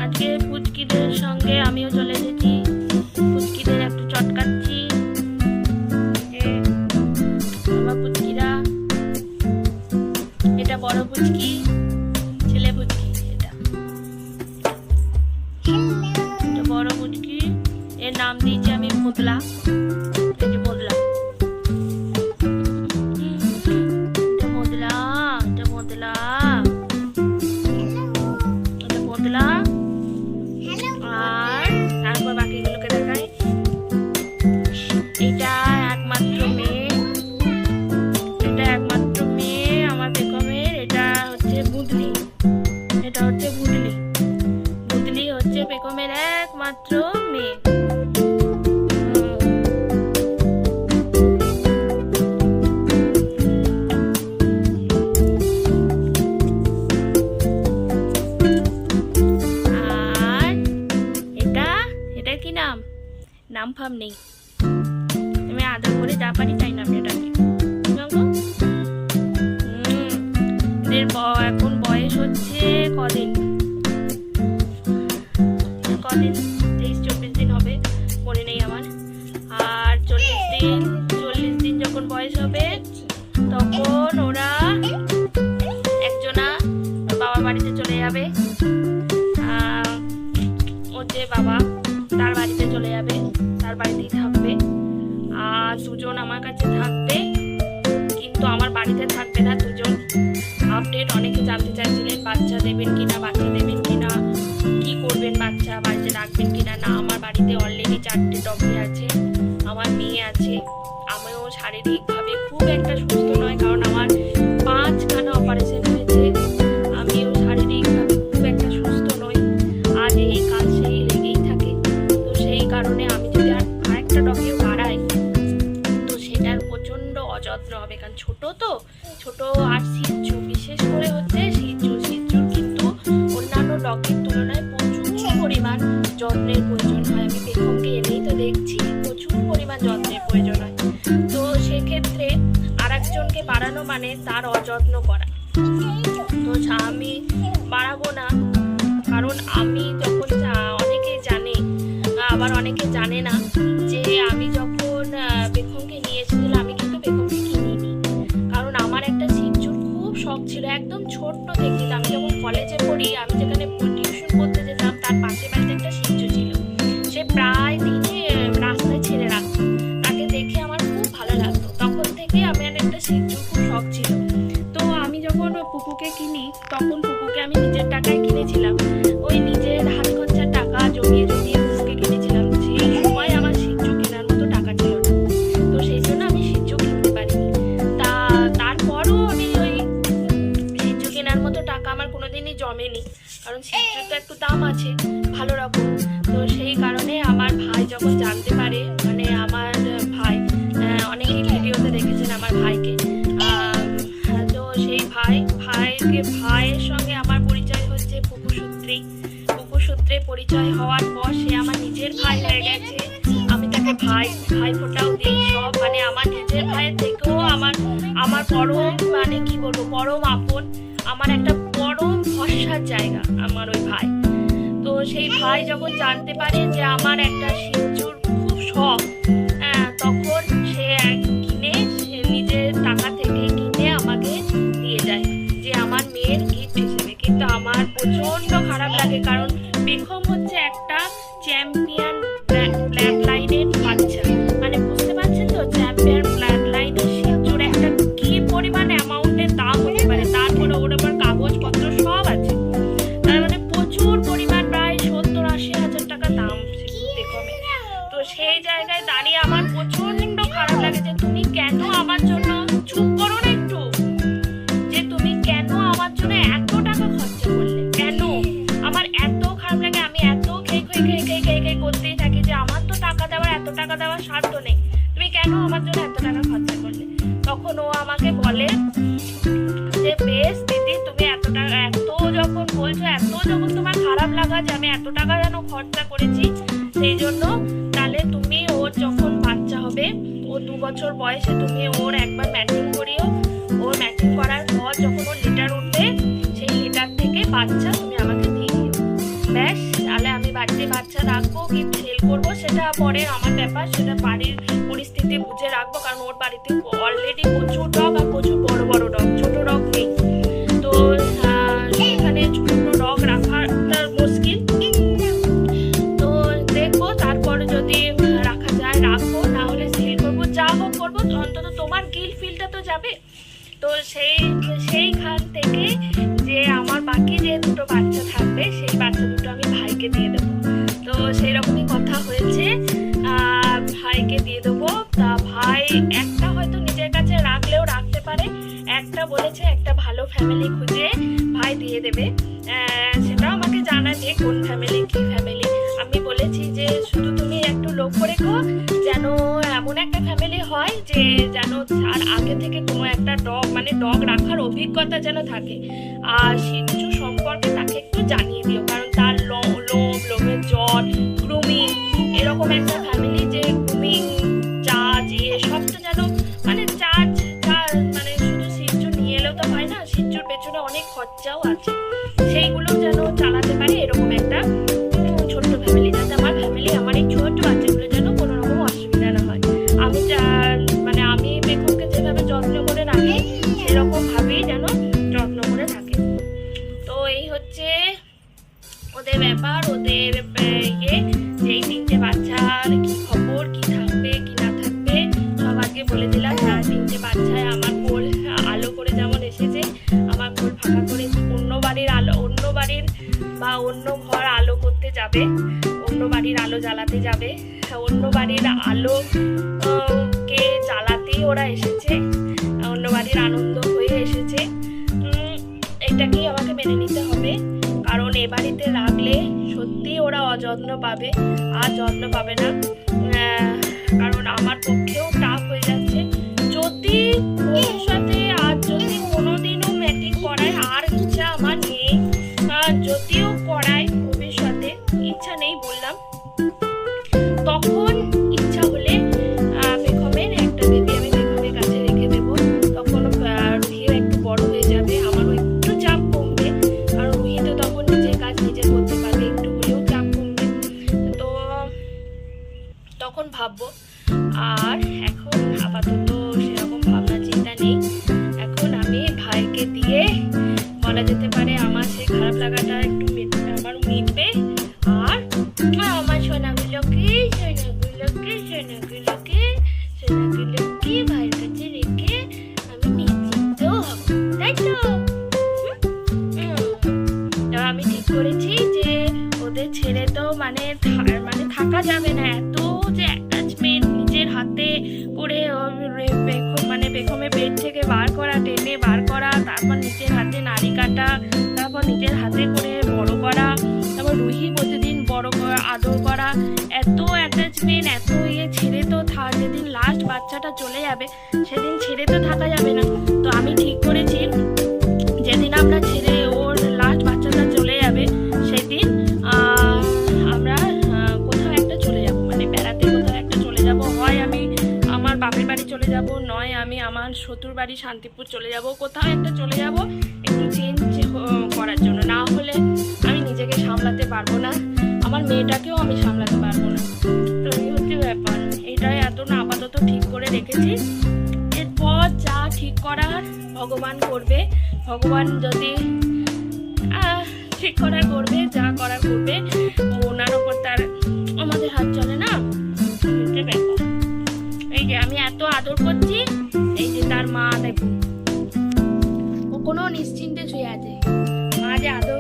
আজকে পুচকিদের সঙ্গে আমিও চলে এসেছি। পুচকিদের একটু চটকাচ্ছি। আমার পুচকিরা, এটা বড় পুচকি, ছেলে পুচকি। এটা বড় পুচকি, এর নাম দিয়েছি আমি মোদলা। এই যে মোদলা, এটা মোদলা, এটা মোদলা, এটা মোদলা। আর তারপর বাকিগুলোকে দেখাই। এটা একমাত্র মেয়ে, এটা একমাত্র মেয়ে আমার বেগমের। এটা হচ্ছে বুদলি, এটা হচ্ছে বুদলি। বুদলি হচ্ছে বেগমের একমাত্র মেয়ে। আর এটা কি নাম? নাম ফাম নেই, আমি আদর করে যা পারি তাই নাম এটাকে। এদের এখন বয়স হচ্ছে কদিন, 23-24 দিন হবে, মনে নেই আমার। আর 40 দিন যখন বয়স হবে তখন ওরা একজনা বাবার বাড়িতে চলে যাবে। ওর যে বাবা, তার বাড়িতে চলে যাবে, তার বাড়িতেই থাকবে। আর দুজন আমার কাছে থাকবে, কিন্তু আমার বাড়িতে থাকবে না দুজন। আপডেট অনেকে জানতে চাইছিলেন, বাচ্চা দেবেন কিনা, বাচ্চা দেবেন কিনা, কি করবেন, বাচ্চা বাড়িতে রাখবেন কিনা। না, আমার বাড়িতে অলরেডি 4টে ডগি আছে, আমার মেয়ে আছে। আমিও শারীরিকভাবে খুব একটা সুস্থ নয়, কারণ আমার 5খানা অপারেশন হয়েছে। আমিও শারীরিকভাবে খুব একটা সুস্থ নই। আজ এই কাল সেই লেগেই থাকে। তো সেই কারণে আমি যদি আরেকটা ডগিও বাড়াই তো সেটার প্রচণ্ড অযত্ন হবে, কারণ ছোট তো, ছোট। আর শিশু, বিশেষ করে হচ্ছে শিশুর কিন্তু অন্যান্য ডগের তুলনায় প্রচুর পরিমাণ যত্নের প্রয়োজন হয়। আমি বেগমকে এনেই তো দেখছি প্রচুর পরিমাণ যত্নের প্রয়োজন হয়। তো সেক্ষেত্রে আর একজনকে বাড়ানো মানে তার অযত্ন করা। তো আমি বাড়াবো না, কারণ আমি যখন, অনেকে জানে আবার অনেকে জানে না, যে আমি যখন বেগমকে নিয়ে এসেছিলাম আমি কিন্তু বেগমকে কিনিনি। কারণ আমার একটা শিশুর খুব শখ ছিল, একদম ছোট্ট থেকে। আমি যখন কলেজে পড়ি, আমি যেখানে টিউশন করতে যেতাম তার পাশে বাড়িতে একটা শিশু ছিল। সে প্রায় দিনই রাস্তায় ছেড়ে রাখতো, তাকে দেখে আমার খুব ভালো লাগতো। তখন থেকে আমার একটা শিশুর খুব শখ ছিল। তো আমি যখন পুকুকে কিনি তখন পুকুকে আমি নিজের টাকায় কিনেছিলাম, ওই নিজের হাত খরচার টাকা জমিয়ে জমিয়ে পুকুকে কিনেছিলাম। সেই সময় আমার শিশু কেনার মতো টাকা ছিল না, তো সেই জন্য আমি শিশু কিনতে পারিনি। তারপরও আমি ওই শিশু কেনার মতো টাকা আমার কোনোদিনই জমেনি, কারণ শিশুর তো একটু দাম আছে ভালো রকম। তো সেই কারণে আমার ভাই যখন জানতে পারে, মানে আমার ভাই, অনেকেই ভিডিওতে দেখেছেন আমার ভাইকে, তো সেই ভাইয়ের সঙ্গে আমার পরিচয় হচ্ছে ফুপু সূত্রে পরিচয় হওয়ার পর সে আমার নিজের ভাই হয়ে গেছে। আমি তাকে ভাই ফোটাও দিই সব, মানে আমার নিজের ভাইয়ের থেকেও আমার পরম, মানে কি বলবো, পরম আপন, আমার একটা পরম ভরসার জায়গা আমার ওই ভাই। তো সেই ভাই যখন জানতে পারে যে আমার একটা শিশুর খুব শখ, তখন সে নিজের টাকা থেকে কিনে আমাকে দিয়ে যায়, যে আমার মেয়ের গিফট হিসেবে। কিন্তু আমার প্রচন্ড খারাপ লাগে, কারণ বেগম হচ্ছে একটা চ্যাম্পিয়ন ব্লাড লাইনের বাচ্চা, মানে বুঝতে পারছেন তো, চ্যাম্পিয়ন ব্লাড লাইনের শিশুর একটা কি পরিমাণ অ্যামাউন্টের দাম হতে পারে। তারপরে ওর আবার কাগজপত্র সব আছে, তার মানে প্রচুর পরিমাণ, প্রায় 70-80 হাজার টাকা দাম বেগমে। তো সেই জায়গায় দাঁড়িয়ে আমার প্রচন্ড খারাপ লাগে যে তুমি কেন আমার জন্য, চুপ করো না একটু, যে তুমি কেন আমার জন্য এত টাকা খরচা করলে, কেন? আমার এত খারাপ লাগে, আমি এত খেয়ে করতেই থাকি যে আমার তো এত টাকা দেওয়ার সাধ্য নেই, তুমি কেন আমার জন্য এত টাকা খরচা করলে? তখন ও আমাকে বলে যে বেশ দিদি, তুমি এত যখন বলছো, এত যখন তোমার খারাপ লাগা যে আমি এত টাকা যেন খরচা করেছি, সেই জন্য তাহলে তুমি ওর যখন বাচ্চা হবে, ও 2 বছর বয়সে, তুমি ওর একবার ম্যাচিং করিও। ওর ম্যাচিং করার পর যখন ওর লিটার উঠবে, সেই লিটার থেকে বাচ্চা তুমি আমাকে দিয়ে দিও। ব্যাস, তাহলে আমি বাড়িতে বাচ্চা রাখবো কি সেল করবো সেটা পরে আমার ব্যাপার, সেটা বাড়ির পরিস্থিতি বুঝে রাখবো। কারণ ওর বাড়িতে অলরেডি প্রচুর ডগ আর প্রচুর বড় বড় ডগ, ছোট ডগ নেই। তো সেখানে ছোট ডগ রাখাটা মুশকিল। তো দেখবো, তারপর যদি রাখা যায় রাখবো, না হলে সেল করবো, যা হোক করবো। অন্তত তোমার গিল ফিলটা তো যাবে। তো সেইখান থেকে যে আমার বাকি যে দুটো বাচ্চা থাকবে সেই বাচ্চা দুটো আমি ভাইকে দিয়ে দেবো। তো সেই রকমই কথা হয়েছে, ভাইকে দিয়ে দেবো। তা ভাই একটা হয়তো নিজের কাছে রাখলেও রাখতে পারে, একটা বলেছে একটা ভালো ফ্যামিলি খুঁজে ভাই দিয়ে দেবে। সেটাও আমাকে জানাবে কোন ফ্যামিলি, কি ফ্যামিলি। আমি বলেছি যে শুধু তুমি একটু লক্ষ্য রেখো যেন এমন একটা ফ্যামিলি হয় যে যেন তার আগে থেকে কোনো একটা ডগ মানে ডগ রাখার অভিজ্ঞতা যেন থাকে। আর শিশু সম্পর্কে তাকে একটু জানিয়ে দিও, কারণ তার লোমের জট, গ্রুমিং, এরকম একটা ফ্যামিলি যে গ্রুমিং চার্জ সবটা যেন মানে চার্জ মানে শুধু শিশু নিয়ে এলেও তো হয় না, শিশুর পেছনে অনেক খরচাও আছে, সেইগুলো যেন চালাতে পারে। এরকম একটা ছোট্ট ফ্যামিলি, যাতে আমার ফ্যামিলি আমার এই ছোট্ট বাচ্চাগুলো যেন কোনো রকম অসুবিধা না হয়। আমি মানে আমি বেকুমকে যেভাবে যত্ন করে রাখি সেরকম ভাবেই যেন যত্ন করে থাকে। তো এই হচ্ছে ওদের ব্যাপার, ওদের ইয়ে যে এই তিনটে বাচ্চার কি খবর, কি থাকবে কি না থাকবে সব আগে বলে দিলাম। তিনটে বাচ্চায় আমার কোল আলো করে যেমন এসেছে, আমার কোল ফাঁকা করে অন্য বাড়ির আলো, অন্য বাড়ির বা অন্য ঘর আলো করতে যাবে, অন্য বাড়ির আলো জ্বালাতে যাবে, অন্য বাড়ির আলো কে জ্বালাতেই ওরা এসেছে, অন্য বাড়ির আনন্দ হয়ে এসেছে। এটাকেই আমাকে মেনে নিতে হবে, কারণ এ বাড়িতে রাখলে সত্যি ওরা অযত্ন পাবে, আর যত্ন পাবে না। কারণ আমার পক্ষেও টাফ হয়ে যাচ্ছে। যদি ভবিষ্যতে আর যদি কোনোদিনও ম্যাটিং করায়, আর ইচ্ছা আমার নেই, যদিও করায় ভবিষ্যতে, ইচ্ছা নেই বললাম, তখন ইচ্ছা হলে বেগমের একটা বেবি আমি বেগমের কাছে রেখে দেবো। তখন রুহিও একটু বড় হয়ে যাবে, আমারও একটু চাপ কমবে, কারণ রুহি তো তখন নিজের কাজ নিজে করতে পারবে, একটু হলেও চাপ কমবে। তো তখন ভাববো। আর এখন আপাতত সেরকম ভাবনা চিন্তা নেই। এখন আমি ভাইকে দিয়ে বলা যেতে পারে আমার সেই খারাপ লাগাটা একটু আমার মিটবে। আর আমার সোনাগুলোকে ভাইয়ের কাছে রেখে আমি নিশ্চিন্ত হব, তাই তো? আমি ঠিক করেছি যে ওদের ছেড়ে তো মানে থাকা যাবে না। এত যে অ্যাটাচমেন্ট নিজের হাতে করে মানে বেগমের পেট থেকে বার করা, টেনে বার করা, তারপর নিজের হাতে নাড়ি কাটা, তারপর নিজের হাতে করে বড় করা, তারপর রুহি প্রতিদিন বড় করা, আদর করা, এত অ্যাটাচমেন্ট, এত ছেড়ে তো যেদিন লাস্ট বাচ্চাটা চলে যাবে সেদিন ছেড়ে তো থাকা যাবে না। তো আমি ঠিক করেছি যেদিন আমরা ছেড়ে ওর লাস্ট বাচ্চাটা চলে যাবে সেদিন আমরা কোথাও একটা চলে যাব, মানে বেড়াতে কোথাও একটা চলে যাব। হয় আমি আমার বাপের বাড়ি চলে যাব, নয় আমি আমার শ্বশুর বাড়ি শান্তিপুর চলে যাব, কোথাও একটা চলে যাব একটু চেঞ্জ করার জন্য। না হলে আমি নিজেকে সামলাতে পারবো না, আমার মেয়েটাকেও আমি সামলাতে পারবো না। তো এই হচ্ছে ব্যাপার, এটাই এত না আপাতত ঠিক করে রেখেছি। এরপর যা ঠিক করার ভগবান করবে, ভগবান যদি ঠিক করার করবে, যা করার করবে, ওনার ওপর তার আমাদের হাত চলে না। ব্যাপার এই যে আমি এত আদর করছি, এই যে তার মা দেখুন ও কোনো নিশ্চিন্তে শুয়ে আছে, মা যে আদর